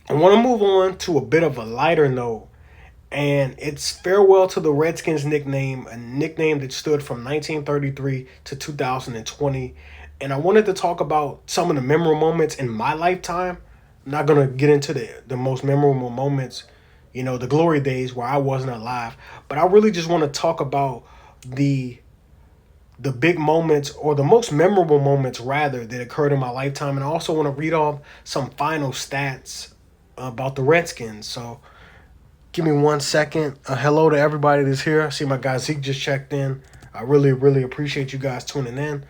I want to move on to a bit of a lighter note, and it's farewell to the Redskins nickname, a nickname that stood from 1933 to 2020. And I wanted to talk about some of the memorable moments in my lifetime. I'm not going to get into the most memorable moments, the glory days where I wasn't alive, but I really just want to talk about the the big moments, or the most memorable moments rather, that occurred in my lifetime. And I also want to read off some final stats about the Redskins. So give me 1 second. Hello to everybody that's here. I see my guy Zeke just checked in. I really, really appreciate you guys tuning in.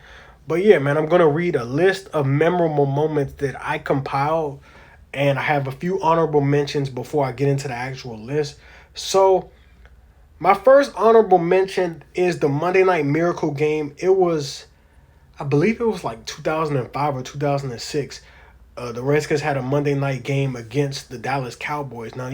But yeah, man, I'm gonna read a list of memorable moments that I compiled, and I have a few honorable mentions before I get into the actual list. So my first honorable mention is the Monday Night Miracle game. It was, I believe it was like 2005 or 2006. The Redskins had a Monday night game against the Dallas Cowboys. Now,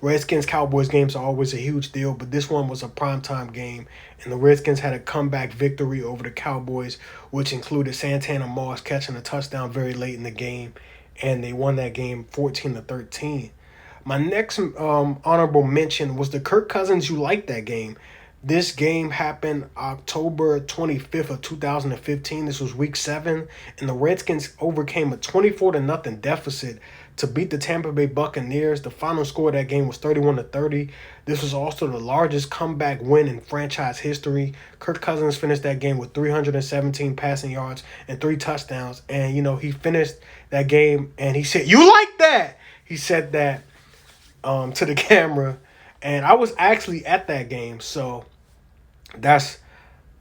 Redskins Cowboys games are always a huge deal, but this one was a primetime game, and the Redskins had a comeback victory over the Cowboys, which included Santana Moss catching a touchdown very late in the game, and they won that game 14-13. My next honorable mention was the Kirk Cousins You Like That game. This game happened October 25th of 2015. This was week 7, and the Redskins overcame a 24 to nothing deficit to beat the Tampa Bay Buccaneers. The final score of that game was 31-30. This was also the largest comeback win in franchise history. Kirk Cousins finished that game with 317 passing yards and 3 touchdowns, and he finished that game and he said, "You like that?" He said that to the camera, and I was actually at that game, so that's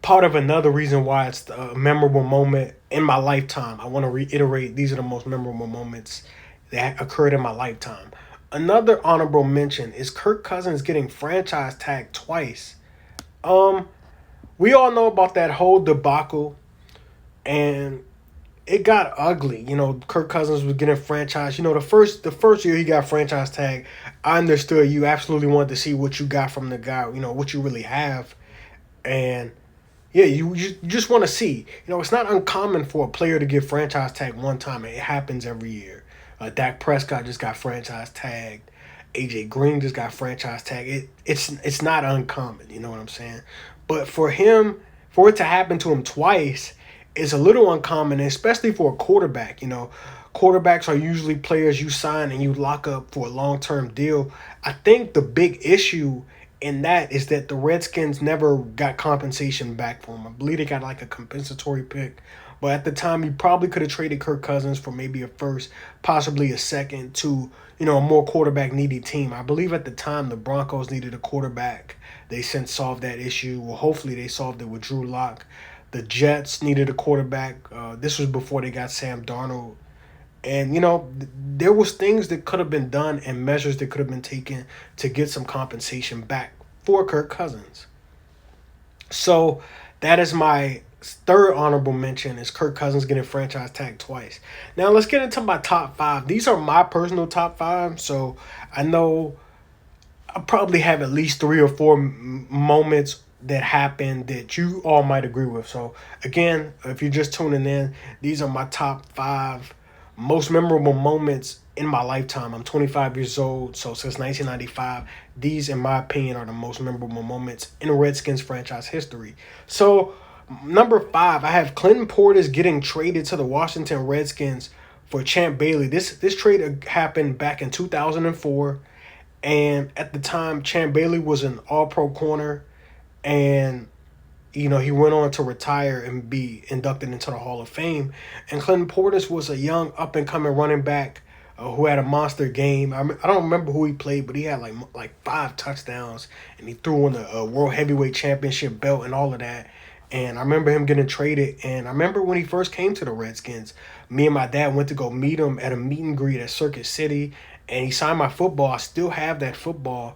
part of another reason why it's a memorable moment in my lifetime. I want to reiterate, these are the most memorable moments that occurred in my lifetime. Another honorable mention is Kirk Cousins getting franchise tagged twice. Um, we all know about that whole debacle, and it got ugly. Kirk Cousins was getting franchise. The first year he got franchise tag, I understood you absolutely wanted to see what you got from the guy. What you really have, and yeah, you just want to see. It's not uncommon for a player to get franchise tag one time. It happens every year. Dak Prescott just got franchise tagged. AJ Green just got franchise tag. It's not uncommon. You know what I'm saying? But for it to happen to him twice is a little uncommon, especially for a quarterback. Quarterbacks are usually players you sign and you lock up for a long term deal. I think the big issue in that is that the Redskins never got compensation back for him. I believe they got like a compensatory pick. But at the time, you probably could have traded Kirk Cousins for maybe a first, possibly a second, to a more quarterback needy team. I believe at the time the Broncos needed a quarterback. They since solved that issue. Well, hopefully they solved it with Drew Lock. The Jets needed a quarterback. This was before they got Sam Darnold. And there was things that could have been done and measures that could have been taken to get some compensation back for Kirk Cousins. So that is my third honorable mention, is Kirk Cousins getting franchise tagged twice. Now let's get into my top 5. These are my personal top 5, so I know I probably have at least 3 or 4 moments that happened that you all might agree with. So again, if you're just tuning in, these are my top 5 most memorable moments in my lifetime. I'm 25 years old, so since 1995, these, in my opinion, are the most memorable moments in Redskins franchise history. So, number 5, I have Clinton Portis getting traded to the Washington Redskins for Champ Bailey. This trade happened back in 2004, and at the time, Champ Bailey was an All-Pro corner, and he went on to retire and be inducted into the Hall of Fame. And Clinton Portis was a young up-and-coming running back who had a monster game. I don't remember who he played, but he had like 5 touchdowns, and he threw in a World Heavyweight Championship belt and all of that. And I remember him getting traded. And I remember when he first came to the Redskins, me and my dad went to go meet him at a meet and greet at Circuit City, and he signed my football. I still have that football.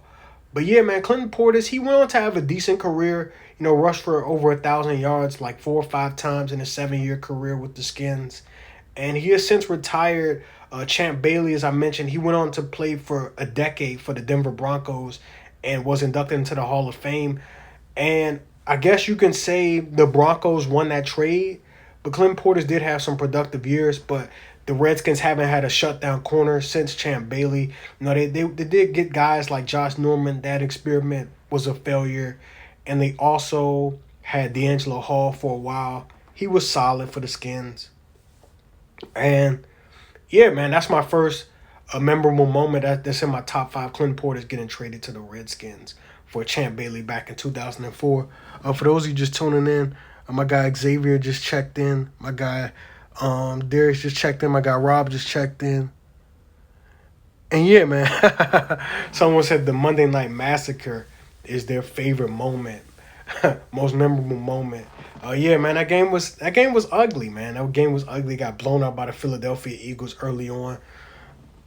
But yeah, man, Clinton Portis, he went on to have a decent career. Rushed for over 1,000 yards like 4 or 5 times in his 7-year career with the Skins. And he has since retired. Champ Bailey, as I mentioned, he went on to play for a decade for the Denver Broncos and was inducted into the Hall of Fame. And I guess you can say the Broncos won that trade, but Clinton Portis did have some productive years. But The Redskins haven't had a shutdown corner since Champ Bailey. They did get guys like Josh Norman. That experiment was a failure. And they also had D'Angelo Hall for a while. He was solid for the Skins. And yeah, man, that's my first memorable moment. That's in my top five. Clinton Porter's getting traded to the Redskins for Champ Bailey back in 2004. For those of you just tuning in, my guy Xavier just checked in. My guy Darius just checked in. My guy Rob just checked in. And yeah, man, someone said the Monday Night Massacre is their favorite moment, most memorable moment. Yeah, man, that game was ugly, man. That game was ugly. Got blown out by the Philadelphia Eagles early on.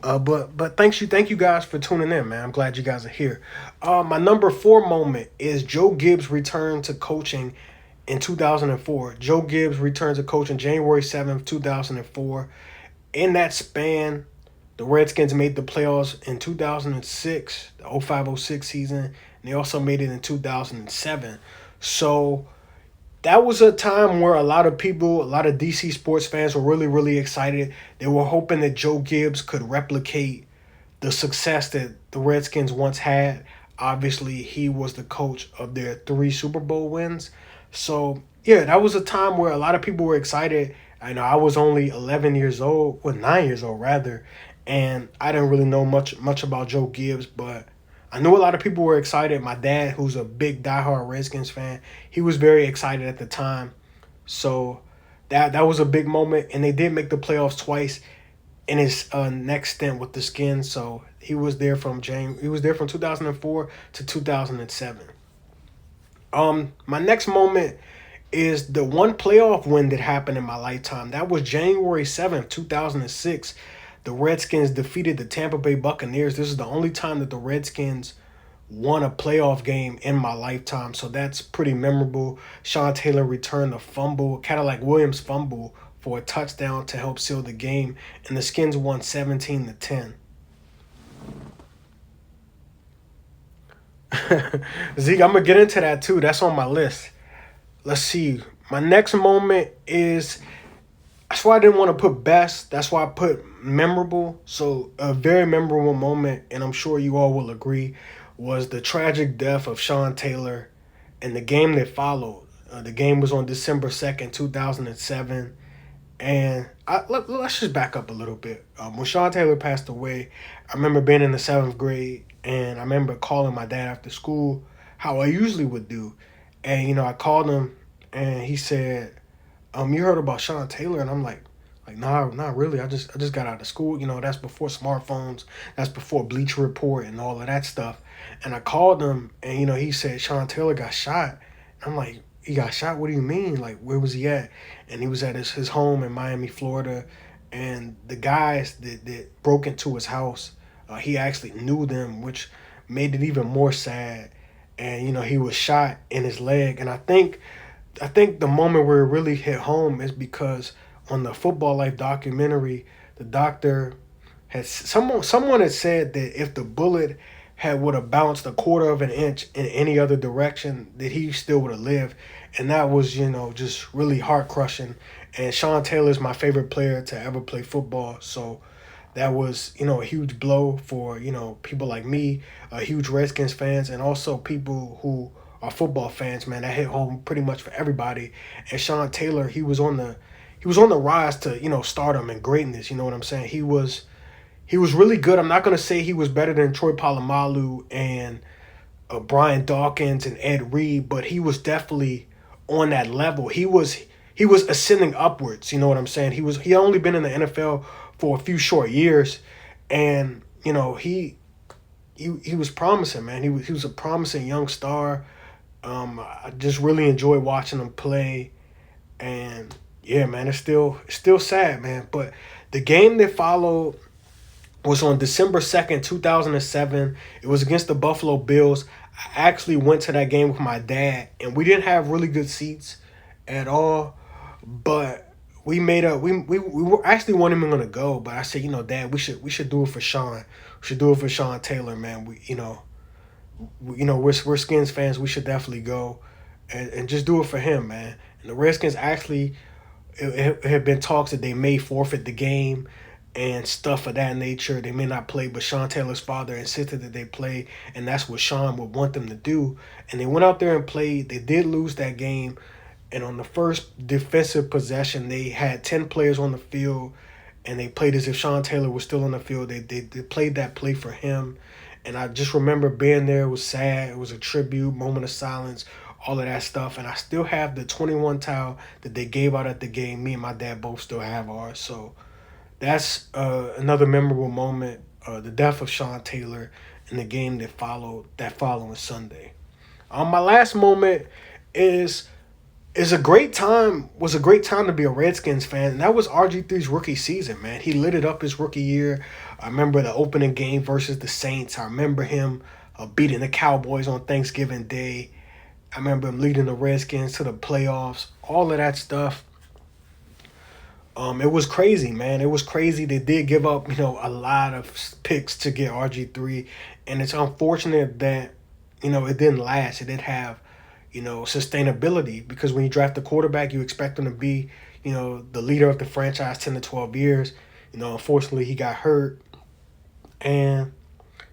But thank you guys for tuning in, man. I'm glad you guys are here. My number four moment is Joe Gibbs' return to coaching in 2004. Joe Gibbs returned to coaching January 7th, 2004. In that span, the Redskins made the playoffs in 2006, the 05-06 season, and they also made it in 2007. So that was a time where a lot of people, a lot of DC sports fans were really, really excited. They were hoping that Joe Gibbs could replicate the success that the Redskins once had. Obviously, he was the coach of their 3 Super Bowl wins. So, yeah, that was a time where a lot of people were excited. I know I was only 11 years old, well, 9 years old rather, and I didn't really know much about Joe Gibbs, but I knew a lot of people were excited. My dad, who's a big diehard Redskins fan, he was very excited at the time. So that was a big moment, and they did make the playoffs twice in his next stint with the Skins. So he was there from 2004 to 2007. My next moment is the one playoff win that happened in my lifetime. That was January 7th, 2006. The Redskins defeated the Tampa Bay Buccaneers. This is the only time that the Redskins won a playoff game in my lifetime, so that's pretty memorable. Sean Taylor returned a fumble, Cadillac Williams fumble, for a touchdown to help seal the game, and the Skins won 17-10. Zeke, I'm going to get into that too. That's on my list. Let's see. My next moment is, that's why I didn't want to put best. That's why I put memorable. So a very memorable moment, and I'm sure you all will agree, was the tragic death of Sean Taylor and the game that followed. The game was on December 2nd, 2007. And let's just back up a little bit. When Sean Taylor passed away, I remember being in the 7th grade, and I remember calling my dad after school, how I usually would do. And, I called him, and he said, you heard about Sean Taylor? And I'm like, nah, not really. I just got out of school. That's before smartphones. That's before Bleacher Report and all of that stuff. And I called him, and, he said Sean Taylor got shot. And I'm like, he got shot? What do you mean? Like, where was he at? And he was at his home in Miami, Florida. And the guys that broke into his house, he actually knew them, which made it even more sad. And, he was shot in his leg. And I think the moment where it really hit home is because on the Football Life documentary, the doctor had someone had said that if the bullet would have bounced a quarter of an inch in any other direction, that he still would have lived. And that was, just really heart crushing. And Sean Taylor's my favorite player to ever play football. So that was, a huge blow for, people like me, huge Redskins fans, and also people who are football fans, man. That hit home pretty much for everybody. And Sean Taylor, he was on the rise to, stardom and greatness. You know what I'm saying? He was really good. I'm not going to say he was better than Troy Polamalu and Brian Dawkins and Ed Reed, but he was definitely on that level. He was ascending upwards. You know what I'm saying? He had only been in the NFL for a few short years, and he was promising, man. He was a promising young star. I just really enjoyed watching him play, and yeah, man, it's still sad, man. But the game that followed was on December 2nd, 2007. It was against the Buffalo Bills. I actually went to that game with my dad, and we didn't have really good seats at all, but we made up. We were actually weren't even gonna go, but I said, Dad, we should do it for Sean. We should do it for Sean Taylor, man. We're Skins fans. We should definitely go and just do it for him, man. And the Redskins actually, it had been talks that they may forfeit the game and stuff of that nature. They may not play, but Sean Taylor's father insisted that they play, and that's what Sean would want them to do. And they went out there and played. They did lose that game, and on the first defensive possession, they had 10 players on the field, and they played as if Sean Taylor was still on the field. They played that play for him, and I just remember being there. It was sad. It was a tribute, moment of silence, all of that stuff. And I still have the 21 towel that they gave out at the game. Me and my dad both still have ours. So that's another memorable moment, the death of Sean Taylor in the game that followed that following Sunday. My last moment is is a great time was a great time to be a Redskins fan, and that was RG3's rookie season, man. He lit it up his rookie year. I remember the opening game versus the Saints. I remember him beating the Cowboys on Thanksgiving Day. I remember him leading the Redskins to the playoffs. All of that stuff. It was crazy, man. It was crazy. They did give up, a lot of picks to get RG3, and it's unfortunate that, it didn't last. It didn't have, sustainability, because when you draft a quarterback, you expect him to be, the leader of the franchise 10 to 12 years. Unfortunately, he got hurt, and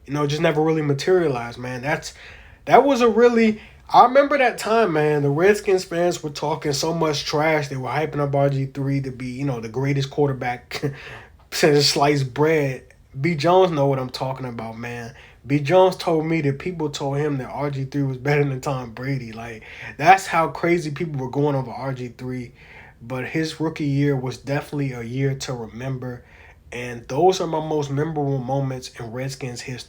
it just never really materialized, man. That was a really I remember that time, man. The Redskins fans were talking so much trash. They were hyping up RG3 to be, the greatest quarterback since sliced bread. B. Jones know what I'm talking about, man. B. Jones told me that people told him that RG3 was better than Tom Brady. Like, that's how crazy people were going over RG3. But his rookie year was definitely a year to remember. And those are my most memorable moments in Redskins history.